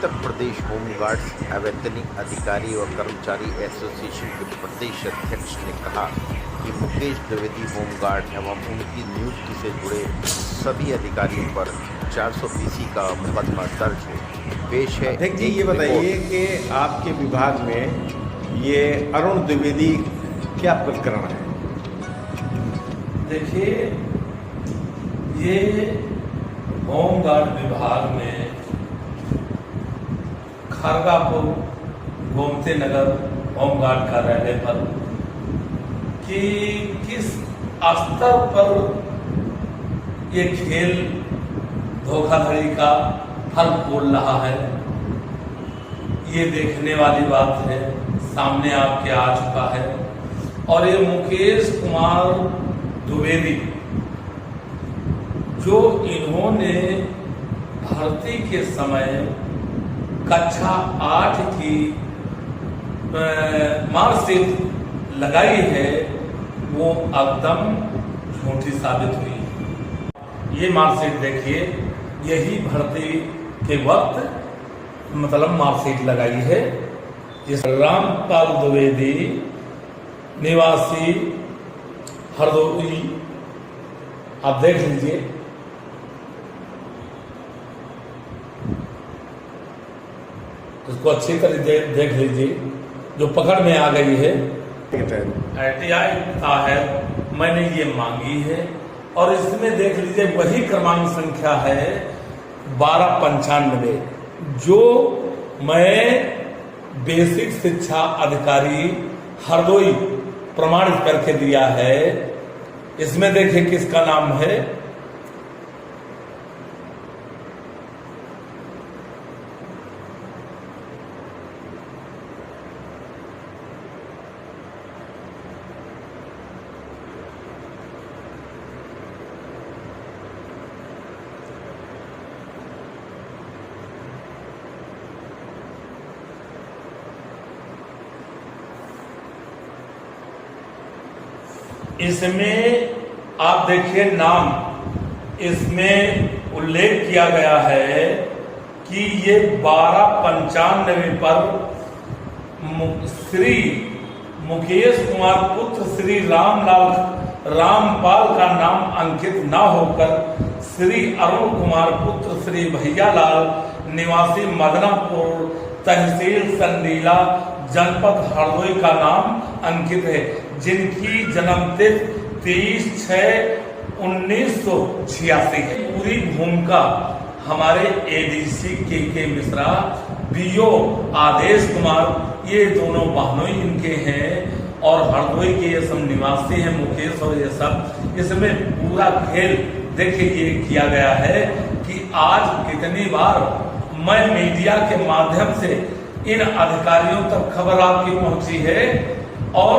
Uttar Pradesh home guards अवैतनिक अधिकारी व कर्मचारी एसोसिएशन के प्रदेश अध्यक्ष ने कहा कि मुकेश द्विवेदी होमगार्ड एवं उनकी नियुक्ति से जुड़े सभी अधिकारियों पर 420 का मुकदमा दर्ज है। पेश है। जी, ये बताइए कि आपके विभाग में ये अरुण द्विवेदी क्या प्रकरण है? देखिए, ये होमगार्ड विभाग में खरगापुर गोमती नगर होमगार्ड कार्यालय पर कि किस स्तर पर ये खेल धोखाधड़ी का फल फूल रहा है, ये देखने वाली बात है, सामने आपके आ चुका है। और ये मुकेश कुमार द्विवेदी जो इन्होंने भर्ती के समय कक्षा 8 की मार्कशीट लगाई है, वो एकदम झूठी साबित हुई। ये मार्कशीट देखिए, यही भर्ती के वक्त मतलब मार्कशीट लगाई है। इस रामपाल द्विवेदी निवासी हरदोई, आप देख लीजिए, इसको अच्छी तरह देख लीजिए, जो पकड़ में आ गई है। ITI का है, मैंने ये मांगी है और इसमें देख लीजिए वही क्रमांक संख्या है 1295, जो मैं बेसिक शिक्षा अधिकारी हरदोई प्रमाणित करके दिया है। इसमें देखिए किसका नाम है, इसमें आप देखिए नाम, इसमें उल्लेख किया गया है कि ये 1295 पर श्री मुकेश कुमार पुत्र श्री रामपाल का नाम अंकित न होकर श्री अरुण कुमार पुत्र श्री भैयालाल निवासी मदनापुर तहसील संडीला जनपद हरदोई का नाम अंकित है, जिनकी जन्मतिथि 30/6/1986 है। पूरी भूमिका हमारे ADC के मिश्रा, BO आदेश कुमार, ये दोनों बहनोई इनके हैं और हरदोई के ये सब निवासी हैं, मुकेश और ये सब। इसमें पूरा खेल देखिए ये किया गया है कि आज कितनी बार मैं मीडिया के माध्यम से इन अधिकारियों तक खबर आपकी पहुंची है और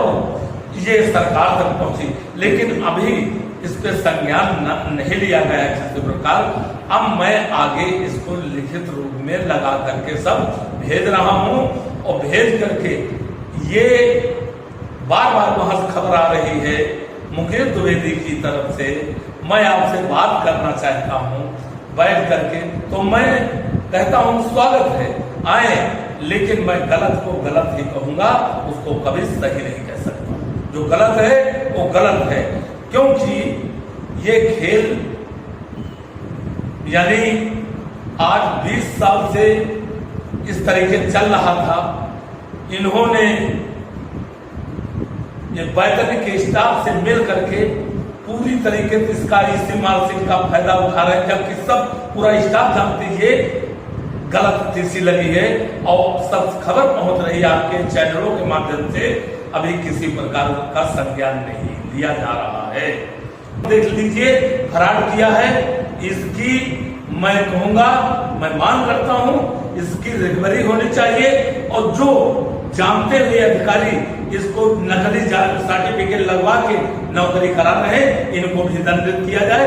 ये सरकार तक पहुंची, लेकिन अभी इस पे संज्ञान नहीं लिया गया किसी प्रकार। अब मैं आगे इसको लिखित रूप में लगा करके सब भेज रहा हूं और भेज करके ये बार बार वहां से खबर आ रही है मुकेश द्विवेदी की तरफ से, मैं आपसे बात करना चाहता हूं बैठ करके। तो मैं कहता हूं स्वागत है, आए, लेकिन मैं गलत को गलत ही कहूंगा, उसको कभी सही नहीं कह सकता। जो गलत है वो गलत है, क्योंकि ये खेल यानी आज 20 साल से इस तरीके चल रहा था। इन्होंने ये वैतनिक स्टाफ से मिल करके पूरी तरीके से इसका इसी मार्कशीट का फायदा उठा रहे हैं, जबकि सब पूरा स्टाफ जानते ये गलत तीसी लगी है और सब खबर पहुंच रही है आपके चैनलों के माध्यम से। अभी किसी प्रकार का संज्ञान नहीं लिया जा रहा है। देख लीजिए, फराड किया है, इसकी मैं कहूंगा, मैं मांग करता हूं, इसकी रिकवरी होनी चाहिए और जो जानते हुए अधिकारी इसको नकली सर्टिफिकेट लगवा के नौकरी करा रहे हैं, इनको भी दंडित किया जाए।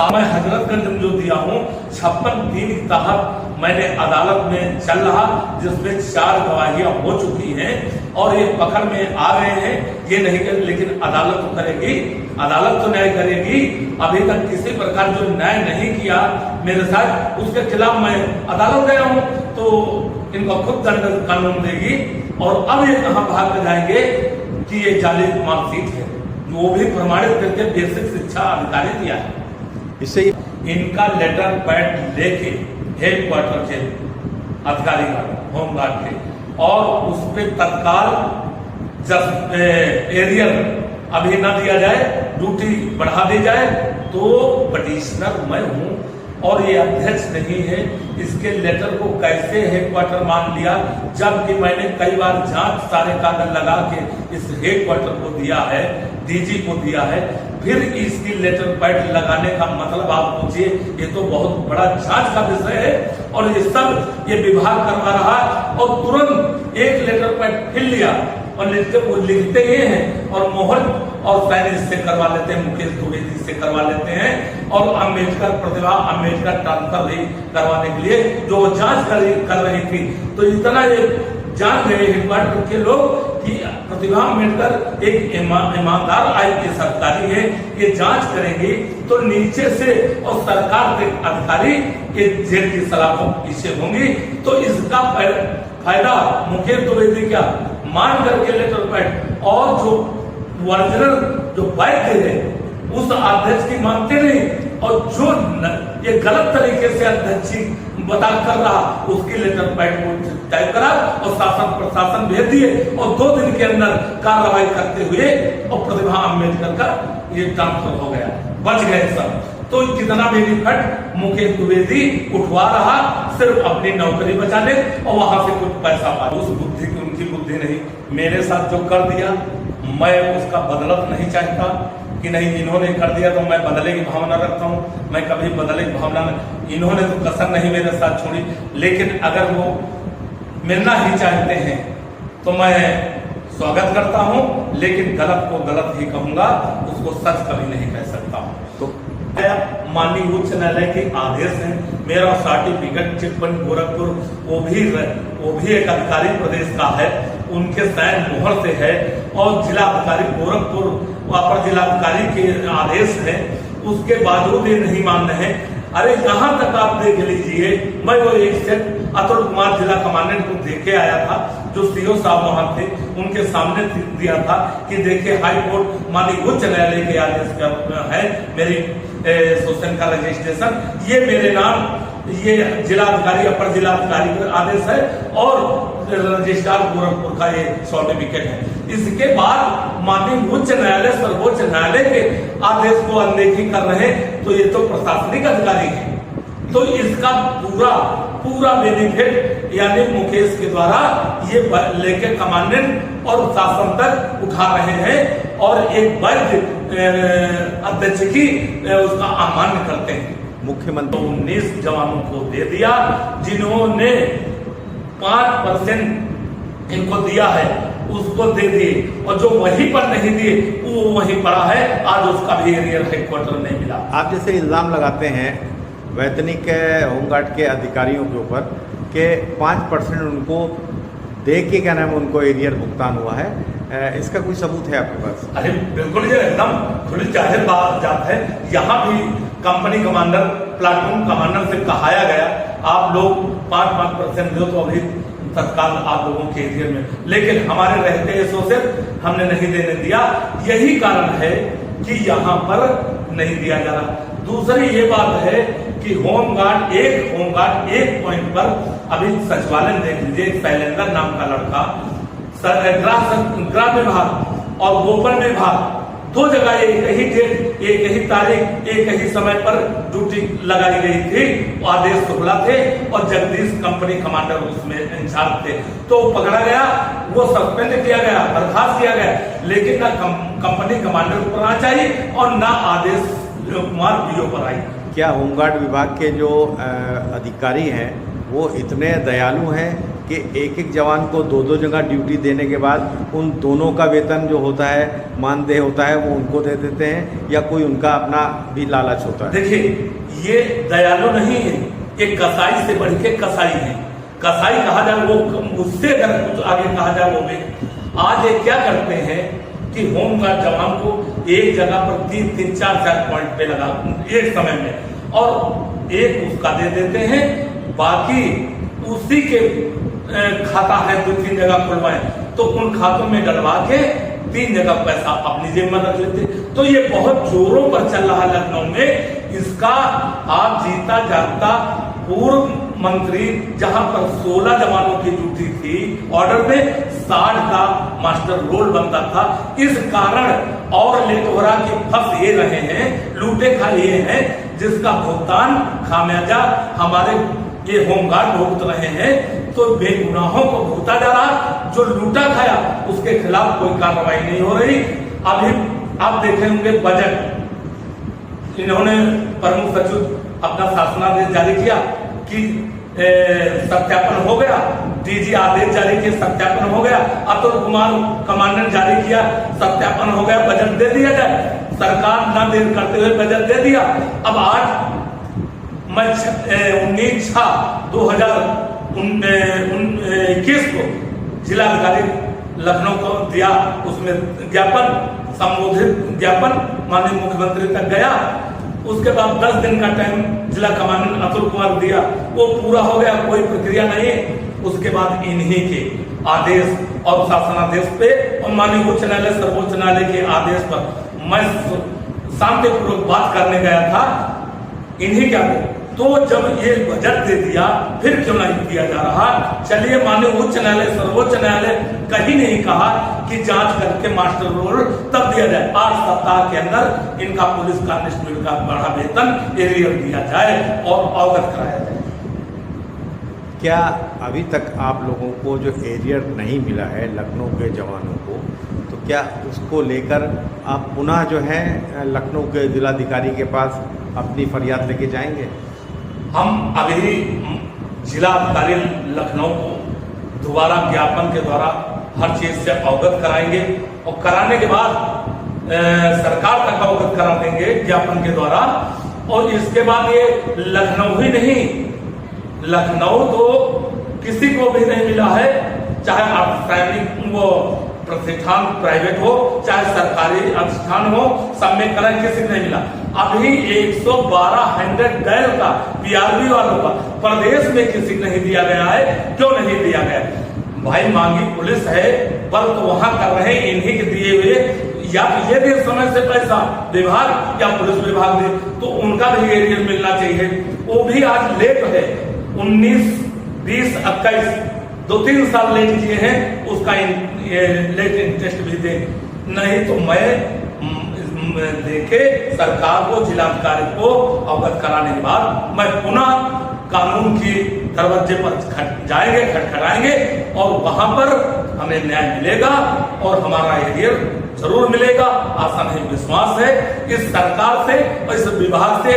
मैं हजरतगंज में जो दिया हूं 56(3) के तहत मैंने अदालत में चल रहा, जिसमें 4 गवाहियां हो चुकी हैं और ये पकड़ में आ गए हैं। ये नहीं कर, लेकिन अदालत तो करेगी, अदालत तो न्याय करेगी। अभी तक किसी प्रकार जो न्याय नहीं किया मेरे साथ, उसके खिलाफ मैं अदालत गया हूं, तो इनको खुद दंड कानून देगी। और अब ये कहां भाग कर जाएंगे कि ये जाली मार्कशीट है, वो भी प्रमाणित करके बेसिक शिक्षा अधिकारी दिया है। इससे इनका लेटर पैड लेके हेडक्वार्टर के अधिकारी का, होमगार्ड के, और उस पर तत्काल जब एरियर अभी न दिया जाए, ड्यूटी बढ़ा दी जाए, तो पटिशनर मैं हूं और ये अध्यक्ष नहीं है। इसके लेटर को कैसे हेडक्वार्टर मान लिया, जबकि मैंने कई बार जांच सारे कागज लगा के इस हेडक्वार्टर को दिया है, डीजी को दिया है, फिर इसकी लेटर पैड लगाने का मतलब आप पूछिए। ये तो बहुत बड़ा जांच का विषय है और ये सब ये विभाग करवा रहा है। और तुरंत एक लेटर पैड फिर लिया और लिखते ये हैं और मोहर और साइन से करवा लेते हैं, मुकेश द्विवेदी से करवा लेते हैं। और अम्बेडकर प्रतिभा अम्बेडकर ट्रांसफर करवाने के लिए जो जांच कर रही थी, तो इतना ये जान गए हेडक्वार्टर के लोग कि प्रतिभा अम्बेडकर एक ईमानदार आईपीएस अधिकारी है, ये जांच करेंगी तो नीचे से और सरकार के अधिकारी ये जेल की सलाखों पीछे होंगी। तो इसका फायदा मुकेश द्विवेदी क्या मान करके लेटर पैड और जो ओरिजिनल जो वैध है उस अध्यक्ष की मानते नहीं, और जो ये गलत तरीके से अध्यक्ष बता कर रहा उसकी लेटर पैड को टाइप करा और शासन प्रशासन भेज दिए और 2 दिन के अंदर कार्रवाई करते हुए और प्रतिभा अम्बेडकर का ये ट्रांसफर हो गया, बच गए सब। तो कितना बेनिफिट मुकेश द्विवेदी उठवा रहा सिर्फ अपनी नौकरी बचाने और वहां से कुछ पैसा पा। उस बुद्धि की उनकी बुद्धि नहीं, मेरे साथ जो कर दिया मैं उसका बदलत नहीं चाहता कि नहीं इन्होंने कर दिया तो मैं बदले की भावना रखता हूं, मैं कभी बदले की भावना नहीं। इन्होंने तो कसर नहीं मेरे साथ छोड़ी, लेकिन अगर वो मिलना ही चाहते हैं तो मैं स्वागत करता हूं, लेकिन गलत को गलत ही कहूंगा, उसको सच कभी नहीं कह सकता हूं। तो माननीय उच्च न्यायालय के आदेश है, मेरा सर्टिफिकेट चिटफंड गोरखपुर वो भी एक अधिकारी प्रदेश का है, उनके साइन मोहर से है, और जिला अधिकारी गोरखपुर अपर जिलाधिकारी के आदेश है, उसके बावजूद ये नहीं मान रहे हैं। अरे यहाँ तक आप देख लीजिए, मैं वो एक सेट अतुल कुमार जिला कमांडेंट को देखे आया था, जो सीओ साहब वहां थे, उनके सामने दिया था कि देखिए हाई कोर्ट माननीय उच्च न्यायालय के आदेश है, मेरी शोषण का रजिस्ट्रेशन, ये मेरे नाम, ये जिलाधिकारी अपर जिलाधिकारी का आदेश है और रजिस्ट्रार गोरखपुर का ये सर्टिफिकेट है। इसके बाद माननीय उच्च न्यायालय सर्वोच्च न्यायालय के आदेश को अनदेखी कर रहे हैं, तो ये तो प्रशासनिक अधिकारी है। तो इसका पूरा बेनिफिट यानी मुकेश के द्वारा ये लेके कमांडेंट और शासन तक उठा रहे हैं और एक वैध अध्यक्ष की उसका अमान्य करते हैं। मुख्यमंत्री 19 जवानों को दे दिया, जिन्होंने 5% इनको दिया है उसको दे दिए, और जो वहीं पर नहीं दिए वो वहीं पड़ा है, आज उसका भी एरियर हेडक्वार्टर नहीं मिला। आप जैसे इल्जाम लगाते हैं वैतनिक होमगार्ड के अधिकारियों के ऊपर कि 5% उनको दे के क्या नाम उनको एरियर भुगतान हुआ है, इसका कोई सबूत है आपके पास? अरे बिल्कुल, ये एकदम थोड़ी जाहिर बात है। यहाँ भी कंपनी कमांडर प्लाटून कमांडर से कहाया गया आप लोग 5% दो तो अभी तत्काल आप लोगों के एरिया में, लेकिन हमारे रहते एसोसिएट हमने नहीं देने दिया। यही कारण है कि यहाँ पर नहीं दिया जा रहा। दूसरी ये बात है कि होमगार्ड एक पॉइंट पर अभी सचिवालय देख लीजिए, शैलेंद्र नाम का लड़का ग्राम विभाग और गोपन विभाग 2 जगह एक ही डेट, एक ही तारीख, एक ही समय पर ड्यूटी लगाई गई थी, आदेश शुक्ला थे और जगदीश कंपनी कमांडर उसमें इंचार्ज थे। तो पकड़ा गया, वो सस्पेंड किया गया, बर्खास्त किया गया, लेकिन ना कंपनी कमांडर पर आना चाहिए और ना आदेश कुमार बीओ पर आई। क्या होमगार्ड विभाग के जो अधिकारी हैं वो इतने दयालु हैं कि एक जवान को 2 जगह ड्यूटी देने के बाद उन दोनों का वेतन जो होता है मानदेय होता है वो उनको दे देते हैं, या कोई उनका अपना भी लालच होता है? देखिए, ये दयालु नहीं है, ये कसाई से बढ़ के कसाई है। कसाई कहा जाए वो, उससे अगर कुछ आगे कहा जाए वो भी। आज ये क्या करते हैं कि होमगार्ड जवान को एक जगह पर 3-3, 4-4 पॉइंट पे लगा एक समय में, और एक उसका दे देते हैं, बाकी उसी के खाता है 2-3 जगह खुलवाए तो उन खातों में डलवा के 3 जगह पैसा अपनी जेब में रख लेते। तो ये बहुत जोरों पर चल रहा है लखनऊ में। इसका आप जीता जागता पूर्व मंत्री, जहां पर 16 जवानों की ड्यूटी थी, ऑर्डर में 60 का मास्टर रोल बनता था। इस कारण और लेटोरा के फंस ये रहे हैं, लूटे खा ये हैं, जिसका भुगतान खामियाजा हमारे ये होमगार्ड भुगत रहे हैं। तो बेगुनाहों को भुगता जा रहा, जो लूटा खाया उसके खिलाफ कोई कार्रवाई नहीं हो रही। अभी आप देखे होंगे बजट, इन्होंने प्रमुख सचिव अपना शासनादेश जारी किया कि सत्यापन हो गया, डीजी आदेश जारी किया, सत्यापन हो गया, अतुल कुमार कमांडेंट जारी किया, सत्यापन हो गया, बजट दे दिया जाए। सरकार न देर करते हुए बजट दे दिया। अब आज मैं 19/6/2021 को जिलाधिकारी लखनऊ को दिया, उसमें ज्ञापन, संबोधित ज्ञापन माननीय मुख्यमंत्री तक गया। उसके बाद 10 दिन का टाइम जिला कमांडेंट अतुल कुमार दिया, वो पूरा हो गया, कोई प्रक्रिया नहीं। उसके बाद इन्हीं के आदेश और शासनादेश पे और माननीय उच्च न्यायालय, सर्वोच्च न्यायालय के आदेश पर मैं शांतिपूर्वक बात करने गया था, इन्हीं क्या तो जब ये बजट दे दिया, फिर क्यों नहीं दिया जा रहा? चलिए, माननीय उच्च न्यायालय, सर्वोच्च न्यायालय कहीं नहीं कहा कि जांच करके मास्टर रोल तब दिया जाए। 8 सप्ताह के अंदर इनका पुलिस कांस्टेबल का बढ़ा वेतन एरियर दिया जाए और अवगत कराया जाए। क्या अभी तक आप लोगों को जो एरियर नहीं मिला है लखनऊ के जवानों को, तो क्या उसको लेकर आप पुनः जो है लखनऊ के जिलाधिकारी के पास अपनी फरियाद लेके जाएंगे? हम अभी जिलाधिकारी लखनऊ को दोबारा ज्ञापन के द्वारा हर चीज से अवगत कराएंगे और कराने के बाद सरकार तक अवगत करा देंगे ज्ञापन के द्वारा। और इसके बाद ये लखनऊ ही नहीं, लखनऊ तो किसी को भी नहीं मिला है, चाहे आप प्राइवेट वो प्रतिष्ठान प्राइवेट हो, चाहे सरकारी अनुष्ठान हो, सब में कलर किसी को नहीं मिला। अभी 112 हैंडेड गैल का पीआरबी वालों का प्रदेश में किसी को नहीं दिया गया है। क्यों नहीं दिया गया? भाई, मांगी पुलिस है, बल तो वहां कर रहे हैं इन्हीं के दिए हुए, या ये दे समय से पैसा विभाग या पुलिस विभाग दे, तो उनका भी एरियर मिलना चाहिए। वो भी आज लेट है, 19, 20, 21 2-3 साल लेट किए हैं, उसका लेट इंटरेस्ट भी दे। नहीं तो मैं देखे सरकार को, जिलाधिकारी को अवगत कराने के बाद मैं पुनः कानून की दरवाजे पर जाएंगे, खटखटाएंगे और वहां पर हमें न्याय मिलेगा और हमारा एरियर जरूर मिलेगा। आशा नहीं, विश्वास है इस सरकार से और इस विभाग से।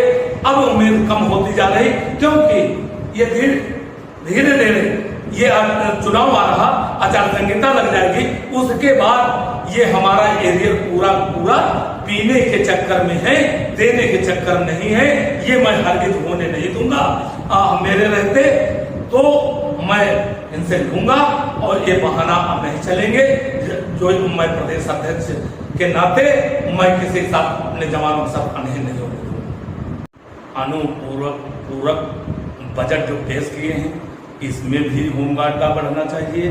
अब उम्मीद कम होती जा रही, क्योंकि ये धीरे धीरे ये चुनाव आ रहा, आचार संहिता लग जाएगी, उसके बाद ये हमारा एरियर पूरा पीने के चक्कर में है, देने के चक्कर में नहीं है। ये मैं हरगिज होने नहीं दूंगा। मेरे रहते तो मैं इनसे लूंगा और ये बहाना अब नहीं चलेंगे। जो मैं प्रदेश अध्यक्ष के नाते मैं किसी के साथ, अपने जवानों के साथ अनहित नहीं होने दूंगा। अनुपूरक बजट जो पेश किए हैं, इसमें भी होमगार्ड का बढ़ना चाहिए।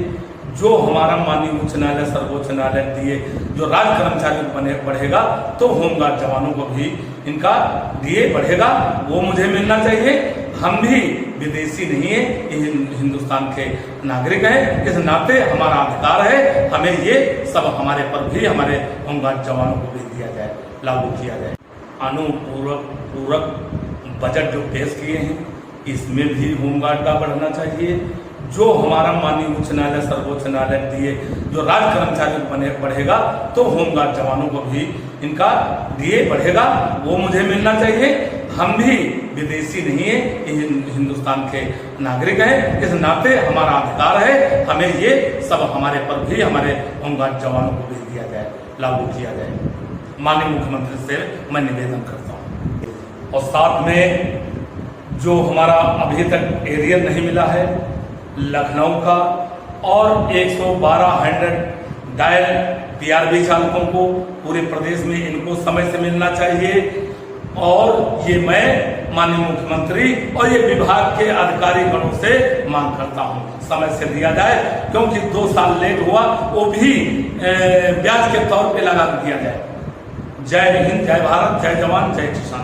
जो हमारा माननीय उच्च न्यायालय, सर्वोच्च न्यायालय दिए, जो राज्य कर्मचारी बढ़ेगा, तो होमगार्ड जवानों को भी इनका डीए बढ़ेगा, वो मुझे मिलना चाहिए। हम भी विदेशी नहीं है, हिंदुस्तान के नागरिक हैं, इस नाते हमारा अधिकार है, हमें ये सब हमारे पर भी, हमारे होमगार्ड जवानों को भी दिया जाए, लागू किया जाए। अनुपूरक बजट जो पेश किए हैं, इसमें भी होमगार्ड का बढ़ना चाहिए। जो हमारा माननीय उच्च न्यायालय, सर्वोच्च न्यायालय दिए, जो राज्य कर्मचारी बढ़ेगा, तो होमगार्ड जवानों को भी इनका डीए बढ़ेगा, वो मुझे मिलना चाहिए। हम भी विदेशी नहीं है, हिंदुस्तान के नागरिक हैं, इस नाते हमारा अधिकार है, हमें ये सब हमारे पर भी, हमारे होमगार्ड जवानों को भी दिया जाए, लागू किया जाए। माननीय मुख्यमंत्री से मैं निवेदन करता हूँ। और साथ में जो हमारा अभी तक एरियर नहीं मिला है लखनऊ का, और 112 हैंडेड डायल पीआरबी चालकों को पूरे प्रदेश में इनको समय से मिलना चाहिए। और ये मैं माननीय मुख्यमंत्री और ये विभाग के अधिकारी गणों से मांग करता हूँ समय से दिया जाए, क्योंकि 2 साल लेट हुआ, वो भी ब्याज के तौर पे लगा दिया जाए। जय हिंद, जय भारत, जय जवान, जय किसान।